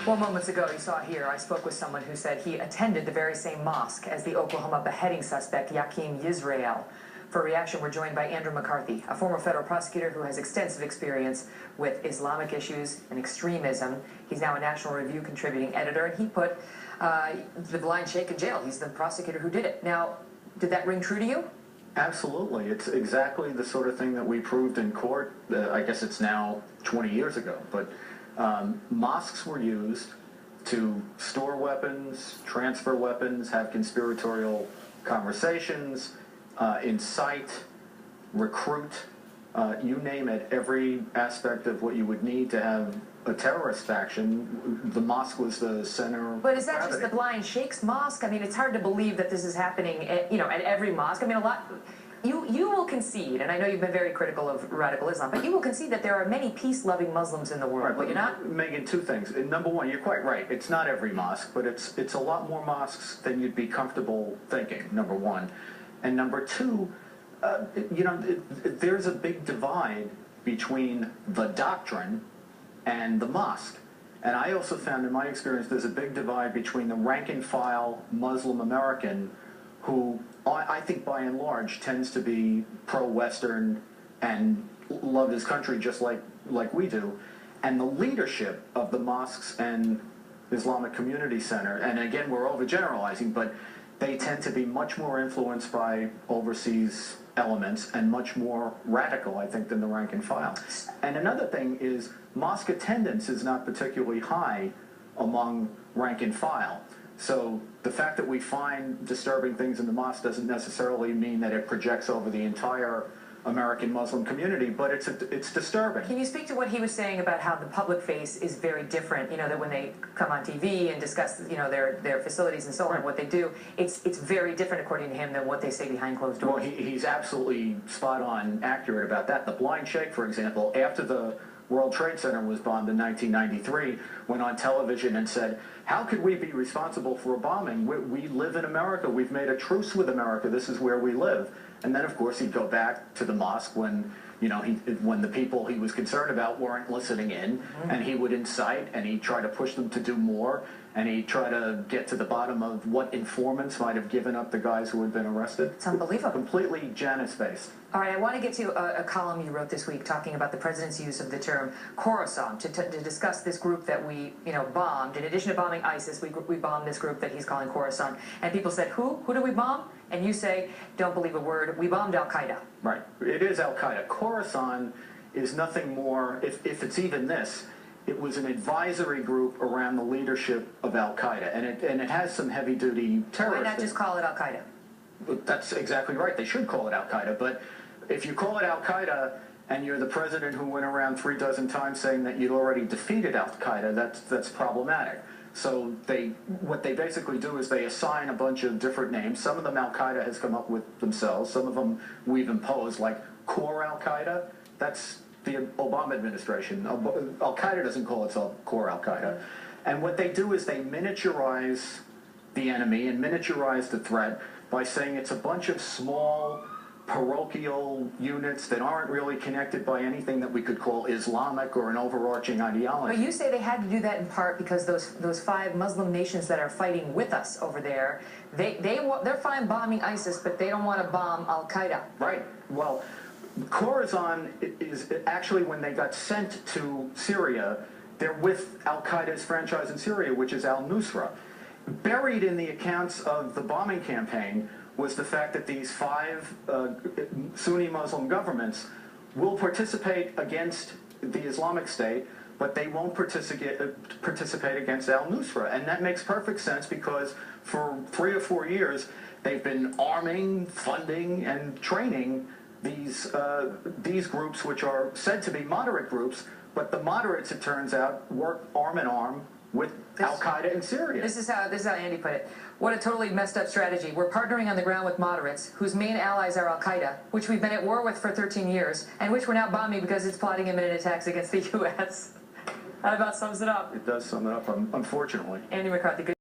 Well, moments ago, you saw here, I spoke with someone who said he attended the very same mosque as the Oklahoma beheading suspect, Yaquim Yisrael. For a reaction, we're joined by Andrew McCarthy, a former federal prosecutor who has extensive experience with Islamic issues and extremism. He's now a National Review contributing editor, and he put the blind sheikh in jail. He's the prosecutor who did it. Now, did that ring true to you? Absolutely. It's exactly the sort of thing that we proved in court. I guess it's now 20 years ago, but mosques were used to store weapons, transfer weapons, have conspiratorial conversations, incite, recruit, you name it, every aspect of what you would need to have a terrorist faction. The mosque was the center of But is that gravity. just the blind sheikh's mosque? I mean, it's hard to believe that this is happening at, at every mosque. I mean, you will concede, and I know you've been very critical of radical Islam, but you will concede that there are many peace-loving Muslims in the world, will you not? Megan, two things. Number one, you're quite right. It's not every mosque, but it's a lot more mosques than you'd be comfortable thinking, number one. And number two, there's a big divide between the doctrine and the mosque. And I also found in my experience there's a big divide between the rank-and-file Muslim American who I think by and large tends to be pro-Western and love his country just like we do, and the leadership of the mosques and Islamic Community Center, and again we're overgeneralizing, but they tend to be much more influenced by overseas elements and much more radical, I think, than the rank and file. And another thing is mosque attendance is not particularly high among rank and file. So the fact that we find disturbing things in the mosque doesn't necessarily mean that it projects over the entire American Muslim community, but it's disturbing. Can you speak to what he was saying about how the public face is very different, that when they come on TV and discuss, their facilities and so on, what they do, it's very different, according to him, than what they say behind closed doors? Well, he's absolutely spot on accurate about that. The blind sheikh, for example, after the World Trade Center was bombed in 1993, went on television and said, how could we be responsible for a bombing? We live in America. We've made a truce with America. This is where we live. And then, of course, he'd go back to the mosque when, when the people he was concerned about weren't listening in, and he would incite, and he'd try to push them to do more, and he'd try to get to the bottom of what informants might have given up the guys who had been arrested. It's unbelievable. Completely Janus-based. All right, I want to get to a column you wrote this week talking about the president's use of the term Khorasan to discuss this group that we, bombed. In addition to bombing ISIS, we bombed this group that he's calling Khorasan. And people said, who? Who did we bomb? And you say, don't believe a word, we bombed Al-Qaeda. Right. It is Al-Qaeda. Khorasan is nothing more, if it's even this, it was an advisory group around the leadership of Al-Qaeda. And it has some heavy-duty terrorists. Why not just call it Al-Qaeda? That's exactly right. They should call it Al-Qaeda. But if you call it Al-Qaeda and you're the president who went around 36 times saying that you'd already defeated Al-Qaeda, that's problematic. So what they basically do is they assign a bunch of different names. Some of them Al-Qaeda has come up with themselves. Some of them we've imposed, like Core Al-Qaeda. That's the Obama administration. Al-Qaeda doesn't call itself Core Al-Qaeda. And what they do is they miniaturize the enemy and miniaturize the threat by saying it's a bunch of small parochial units that aren't really connected by anything that we could call Islamic or an overarching ideology. But you say they had to do that in part because those 5 Muslim nations that are fighting with us over there, they're fine bombing ISIS, but they don't want to bomb Al-Qaeda. Right. Well, Khorasan is actually, when they got sent to Syria, they're with Al-Qaeda's franchise in Syria, which is al-Nusra. Buried in the accounts of the bombing campaign was the fact that these 5 Sunni Muslim governments will participate against the Islamic State, but they won't participate against al-Nusra. And that makes perfect sense because for 3 or 4 years, they've been arming, funding, and training these groups, which are said to be moderate groups, but the moderates, it turns out, work arm in arm with Al-Qaeda in Syria. This is how Andy put it. What a totally messed up strategy. We're partnering on the ground with moderates, whose main allies are Al-Qaeda, which we've been at war with for 13 years, and which we're now bombing because it's plotting imminent attacks against the U.S. That about sums it up. It does sum it up, unfortunately. Andy McCarthy.